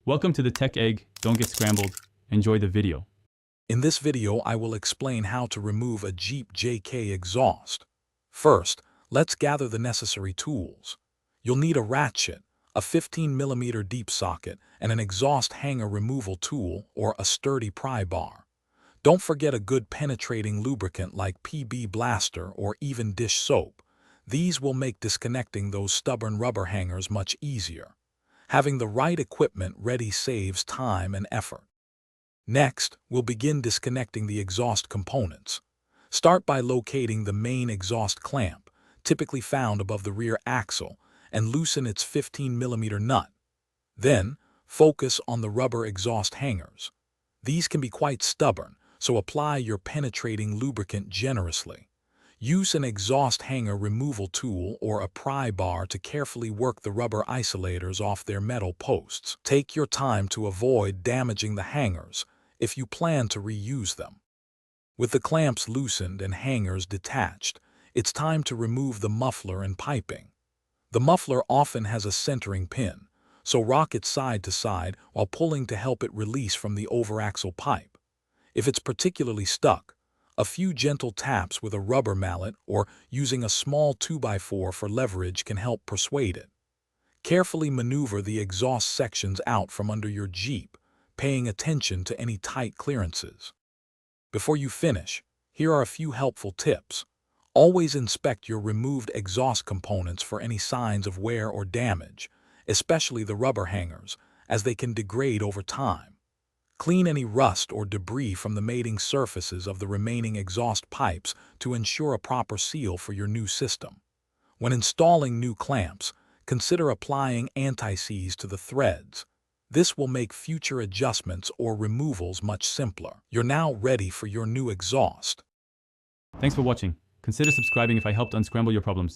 Welcome to the Tech Egg. Don't get scrambled. Enjoy the video. In this video, I will explain how to remove a Jeep JK exhaust. First, let's gather the necessary tools. You'll need a ratchet, a 15mm deep socket, and an exhaust hanger removal tool or a sturdy pry bar. Don't forget a good penetrating lubricant like PB Blaster or even dish soap. These will make disconnecting those stubborn rubber hangers much easier. Having the right equipment ready saves time and effort. Next, we'll begin disconnecting the exhaust components. Start by locating the main exhaust clamp, typically found above the rear axle, and loosen its 15mm nut. Then, focus on the rubber exhaust hangers. These can be quite stubborn, so apply your penetrating lubricant generously. Use an exhaust hanger removal tool or a pry bar to carefully work the rubber isolators off their metal posts. Take your time to avoid damaging the hangers if you plan to reuse them. With the clamps loosened and hangers detached, it's time to remove the muffler and piping. The muffler often has a centering pin, so rock it side to side while pulling to help it release from the overaxle pipe. If it's particularly stuck, a few gentle taps with a rubber mallet or using a small 2x4 for leverage can help persuade it. Carefully maneuver the exhaust sections out from under your Jeep, paying attention to any tight clearances. Before you finish, here are a few helpful tips. Always inspect your removed exhaust components for any signs of wear or damage, especially the rubber hangers, as they can degrade over time. Clean any rust or debris from the mating surfaces of the remaining exhaust pipes to ensure a proper seal for your new system. When installing new clamps, consider applying anti-seize to the threads. This will make future adjustments or removals much simpler. You're now ready for your new exhaust. Thanks for watching. Consider subscribing if I helped unscramble your problems.